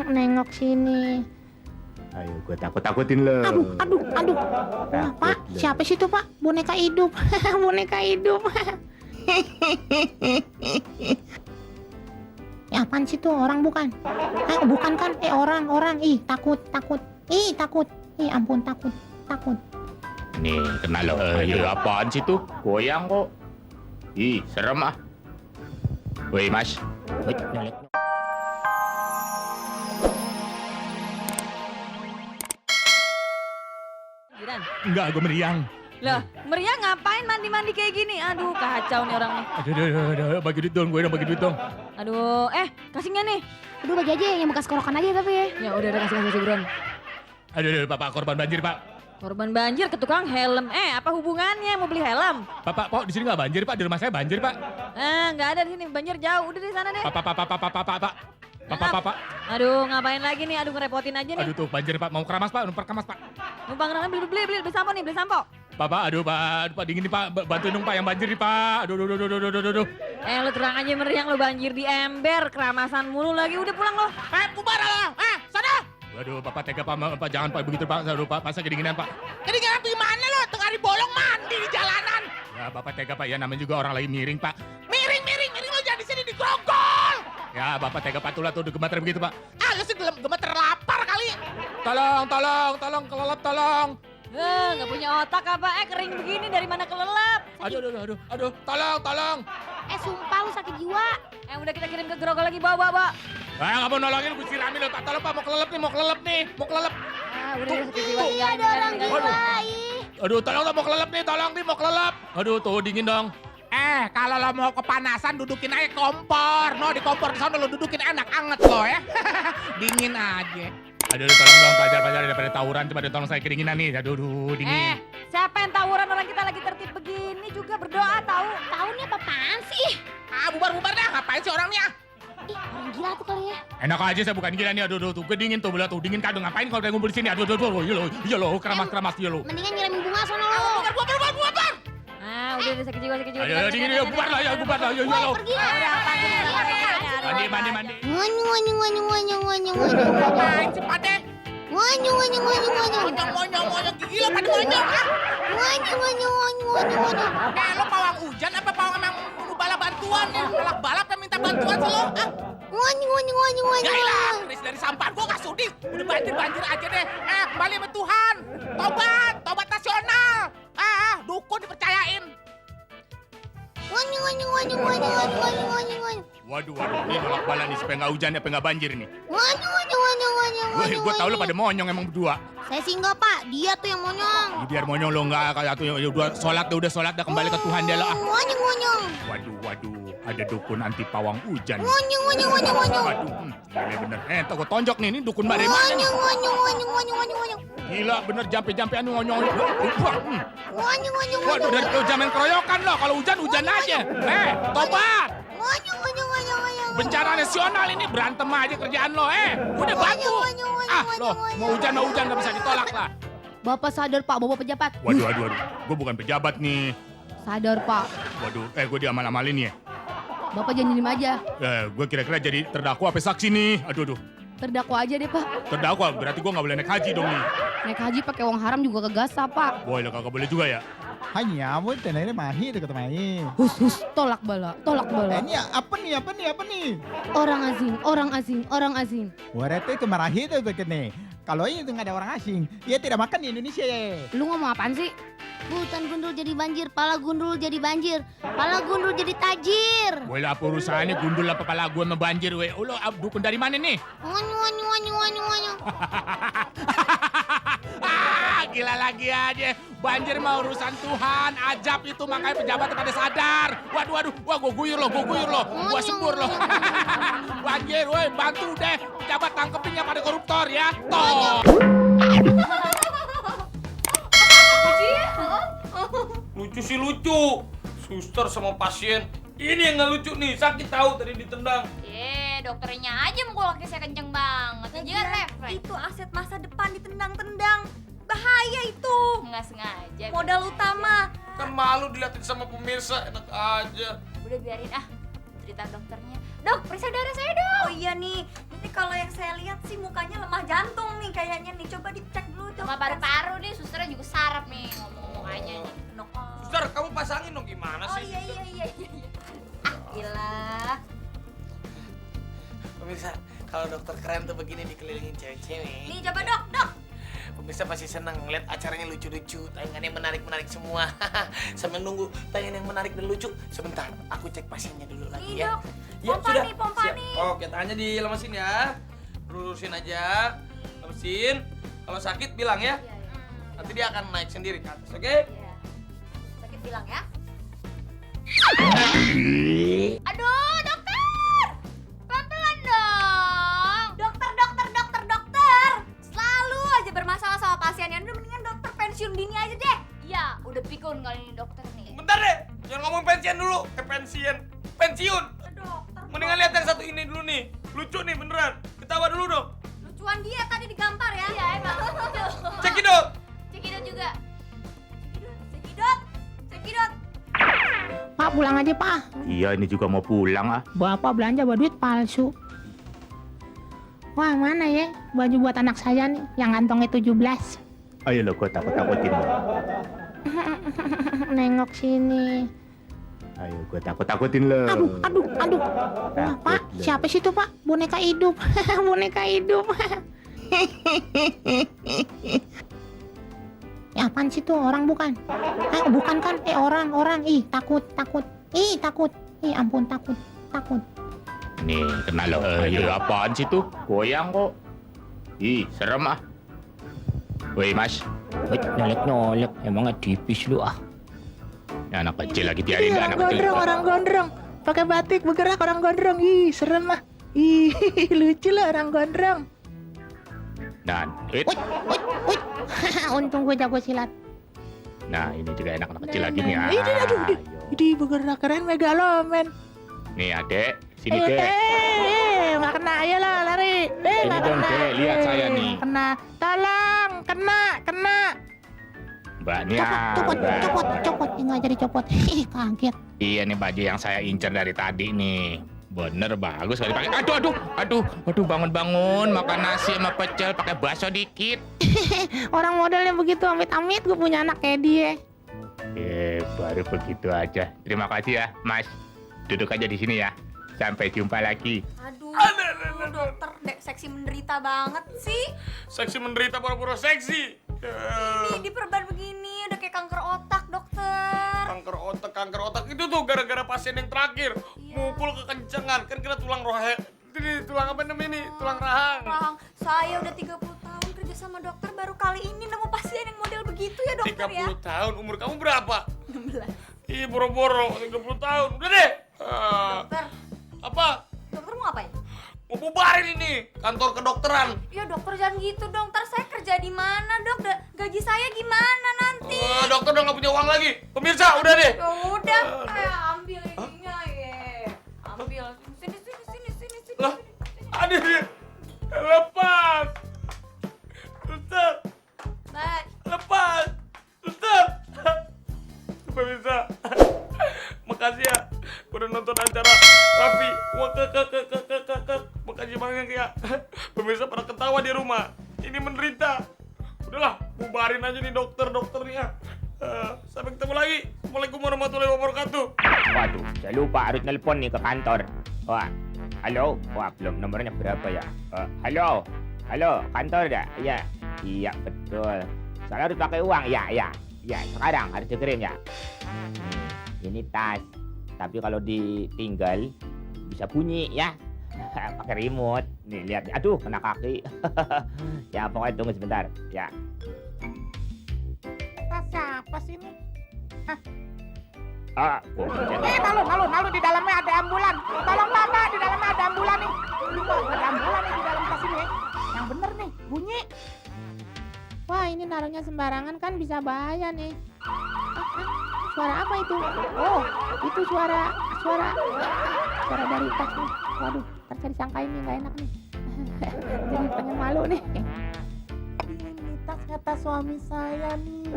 Nengok sini. Ayo, gue takut-takutin lo. Aduh. Wah, Pak, siapa sih itu, Pak? Boneka hidup. Boneka hidup. Apaan sih tuh? Orang bukan? Bukan kan? Orang. Ih, takut. Ih, ampun, takut. Nih, kenal lo. Apaan sih tuh? Goyang kok. Ih, serem ah. Woi, Mas. Woi, nyolek. Jiran. Enggak, gue meriang. Lah, meriah ngapain mandi-mandi kayak gini? Aduh, kacau nih orang nih. Aduh, bagi duit dong, gue udah bagi duit dong. Aduh, kasih nggak nih? Aduh, bagi aja yang bekas korokan aja tapi ya. Ya udah kasih buruan. Aduh, Pak, korban banjir, Pak. Korban banjir ke tukang helm. Apa hubungannya mau beli helm? Pak, di sini nggak banjir, Pak. Di rumah saya banjir, Pak. Nggak ada di sini, banjir jauh. Udah di sana deh. Pak. Aduh, ngapain lagi nih? Aduh, ngerepotin aja nih. Aduh tuh banjir, Pak. Mau keramas, Pak. Numpang keramas, Pak. Numpang beli sampo nih, beli sampo. Pak, Pak, dingin nih, Pak. Bantuin dong, Pak, yang banjir nih, Pak. Aduh. Lu terang aja meriang lu banjir di ember, keramasan mulu lagi. Udah pulang lo. Bubar lo. Sana. Waduh, Bapak tega, Pak. Jangan, Pak, begitu, Pak. Aduh, Pak, masa kedinginan, Pak. Kedinginan gimana lo? Tengah hari bolong mandi di jalanan. Ya, Bapak tega, Pak. Ya, namanya juga orang lagi miring, Pak. Miring lo jangan di sini digrogol. Ya, Bapak tega, Pak. Tuh gemeter begitu, Pak. Lu sih gemeter lapar kali. Tolong, kelelep, tolong. Nggak punya otak apa? Kering begini dari mana kelelep? Aduh, tolong. Sumpah lu sakit jiwa. Udah kita kirim ke Grogol lagi, bawa. Nggak mau nolongin, gue siramin lo. Tolong, Pak, mau kelelep nih. Udah sakit jiwa. Ada orang gila. Aduh, tolong lo mau kelelep nih, mau kelelep. Aduh, tuh dingin dong. Kalau lo mau kepanasan dudukin aja kompor. No, di kompor di sana lo dudukin enak anget lo ya. Dingin aja. Aduh, tolong dong pacar daripada tawuran, coba tolong saya kedinginan nih. Aduh, dingin. Siapa yang tawuran, orang kita lagi tertib begini juga berdoa tahu. Tahu nih apaan sih? Bubar dah. Ngapain sih orangnya? Ih, orang gila tuh kali ya. Enak aja, saya bukan gila nih. Aduh, tuh kedingin tuh, belah tuh dingin kado. Ngapain kalau udah ngumpul di sini? Aduh, iya lo, keramas iya lo. Mendingan nyiramin bunga sono lo. Bubar. Udah sakit jiwa. Ayo, dingin ya, bubar lah, ya lo. Pergi lah. Mandi. Ngapain sih Pade? Monyong. Monyong. Gila Pade monyong. Lo pawang hujan apa pawang emang lu balap bantuan ya? Balap yang minta bantuan sih lo? Yaelah, dari sampah gua gak sudi. Udah banjir aja deh. Kembali sama Tuhan. Tobat nasional. Dukun dipercayain. Waduh, ini nolak bala nih supaya nggak hujan, supaya nggak banjir nih. Gue tau lo pada monyong emang berdua. Saya sih enggak, Pak. Dia tuh yang monyong. Biar monyong lo nggak kayak tuh, ya udah sholat dah kembali ke Tuhan dia lah. Monyong. Waduh, ada dukun anti pawang hujan. Monyong. Waduh, gila bener. Gue tonjok nih, ini dukun mbak dari mana nih? Monyong. Gila bener, jampe-jampean monyong. Monyong. Waduh, dari zaman keroyokan lo, kalau hujan aja. Tobat. Monyong. Bencana nasional ini, berantem aja kerjaan lo. Udah bantu. Lo mau hujan nggak bisa ditolak lah. Bapak sadar Pak, Bapak pejabat. Waduh. Gue bukan pejabat nih. Sadar Pak. Waduh, gue diamal-amalin ya. Bapak jangan diem aja. Gue kira-kira jadi terdakwa apa saksi nih. Aduh. Terdakwa aja deh Pak. Terdakwa, berarti gue nggak boleh naik haji dong nih. Naik haji pakai uang haram juga kegasa Pak. Boy, lo kagak boleh juga ya. Hanya mau tenere mahi itu kata mahi. Hus, tolak bala. Ini apa nih? Orang asing. Warete itu marahi itu kene. Kalau itu nggak ada orang asing, dia tidak makan di Indonesia ya. Lu ngomong apaan sih? Hutan gundul jadi banjir, pala gundul jadi banjir, pala gundul jadi tajir. Boy, lah apa urusannya gundul apa pala gue sama banjir, we. Lo dukun dari mana nih? Monyong. Gila lagi aja. Banjir mah urusan Tuhan, ajab itu makanya pejabat pada sadar. Waduh, gue guyur lo, gue sembur lo. Banjir, woi, bantu deh. Pejabat tangkepin yang pada koruptor ya. Toh. Lucu sih lucu. Suster sama pasien. Ini yang nggak lucu nih, sakit tahu tadi ditendang. Dokternya aja mukul kaki saya kenceng banget. Jangan refleks. Itu aset masa depan ditendang-tendang. Bahaya itu. Nggak sengaja. Modal utama. Kan malu diliatin sama pemirsa, enak aja. Udah biarin cerita dokternya. Dok, periksa darah saya dong. Oh iya nih, Ini kalau yang saya lihat sih mukanya lemah jantung nih kayaknya nih. Coba dicek dulu dok. Sama paru-paru nih, susternya juga sarap nih ngomong-ngomong aja nih. Dok. Suster, kamu pasangin dong gimana Oh sih? iya. Ah gila. Pemirsa, kalau dokter keren tuh begini dikelilingin cewek-cewek. Nih coba dok. Pemirsa pasti seneng ngeliat acaranya lucu-lucu, tayangannya menarik-menarik semua. Sambil nunggu tayangan yang menarik dan lucu. Sebentar, aku cek pasiennya dulu lagi Nih ya. dok. Pompa Siap. nih. Oke, tangannya di lemesin ya. Lurusin aja. Lemesin. Kalau sakit bilang ya. Iya. Nanti dia akan naik sendiri ke atas, oke? Iya. Sakit bilang ya. Aduh, dokter! Pelan-pelan dong! Dokter! Selalu aja bermasalah sama pasiennya. Udah mendingan dokter pensiun dini aja deh. Iya, udah pikun kali ini dokter nih. Bentar deh. Jangan ngomong pensiun dulu. Pensiun. Dokter. Mendingan lihat yang satu ini dulu nih. Lucu nih beneran. Ketawa dulu dong. Lucuan dia tadi digampar ya. Iya, emang. Cekidot. Cekidot juga. Cekidot. Pak pulang aja pak. Iya, ini juga mau pulang ah. Bapak belanja bawa duit palsu. Wah mana ya baju buat anak saya nih yang kantongnya 17. Ayo lo, gue takut-takutin lo. Nengok sini. Ayo, gue takut-takutin lo. Aduh. Wah, Pak, siapa sih itu Pak? Boneka hidup. Boneka hidup. Ya apaan sih tuh, orang bukan? Bukan kan? Orang. Ih, takut. Ih, ampun, takut. Nih, kena lo. Apaan sih tuh? Goyang kok. Ih, serem ah. Woi, Mas. Nyolek. Emangnya tipis lu ah. Ya, anak kecil lagi tiarin anak kecil. Orang gondrong. Pakai batik bergerak orang gondrong. Ih, serem ah. Ih, lucu lah orang gondrong. Dan, Wih. Untung gue jago silat. nah ini juga anak kecil lagi nih. Ini bergerak keren megaloman. Nih adek, sini Ayo, dek. nggak kena, ayolah lari. Ini Nggak dong, kena. Dek, lihat saya nih. Kena, tolong, kena. Mbaknya. Copot. Nggak jadi copot. Kaget. Iya nih baju yang saya incer dari tadi nih. Bener bagus kali pakai. Aduh, bangun makan nasi sama pecel pakai bakso dikit. Orang modelnya begitu, amit-amit gue punya anak kayak dia. Baru begitu aja. Terima kasih ya, Mas. Duduk aja di sini ya. Sampai jumpa lagi. Aduh, dokter dek seksi menderita banget sih. Seksi menderita pura-pura seksi. Ini diperban begini, udah kayak kanker otak, dokter. Kanker otak itu tuh gara-gara pasien yang terakhir. Iya. Mukul kekencengan, kan kena tulang rohe. Ini tulang apa namanya nih? Tulang rahang. Rahang, saya udah 30 tahun kerja sama dokter, baru kali ini nemu pasien yang model begitu ya dokter 30 ya. tahun, umur kamu berapa? 16. Ih, boro-boro 30 tahun. Udah deh. Dokter, Apa? dokter mau ngapain? Mau bubarin ini kantor kedokteran. Ya dokter jangan gitu dong, ntar saya kerja di mana dok? Gaji saya gimana nanti? Dokter udah nggak punya uang lagi. Pemirsa, udah deh. Ya udah, ambil ininya ya. Ambil, sini. Lah, ada dia. Lepas. Suster, Baik. lepas. Suster. Pemirsa, makasih ya udah nonton acara Raffi. Wah, makasih banyak ya. Pemirsa pada ketawa di rumah. Ini menderita. Udahlah, bubarin aja nih dokternya. Sampai ketemu lagi. Assalamualaikum warahmatullahi wabarakatuh. Waduh, saya lupa harus nelpon nih ke kantor. Wah, halo? Wah, belum nomornya berapa ya? Halo, kantor dah? Iya, betul. Soalnya harus pakai uang, ya, sekarang harus dikirim ya. Ini tas, tapi kalau ditinggal bisa bunyi ya. Pakai remote. Nih lihat, aduh kena kaki. Ya pokoknya tunggu sebentar, ya. Tas siapa sih ini? Malu di dalamnya ada ambulan. Tolong Bapak, di dalamnya ada ambulan nih. Ada ambulan nih di dalam tas ini ya. Yang bener nih, bunyi. Wah, ini naruhnya sembarangan kan bisa bahaya nih. Suara apa itu? Oh, itu suara dari tas nih. Waduh, ntar saya disangkain nih, nggak enak nih. Jadi pengen malu nih. Ini tasnya tas suami saya nih.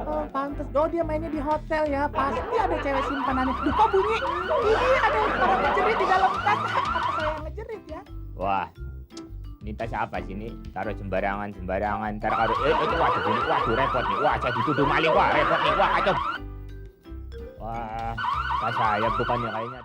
Oh, pantes. Oh, dia mainnya di hotel ya. Pasti ada cewek simpanannya. Duh, kok bunyi? Ih, ada orang ngejerit di dalam tas. Apa saya yang ngejerit ya? Wah, tas apa sini? Taruh sembarangan. Ntar karo itu waduh bunyi. Waduh repot nih. Wah, saya dituduh maling. Wah, repot nih. Wah, kacau. Wah, tas saya bukannya kayaknya.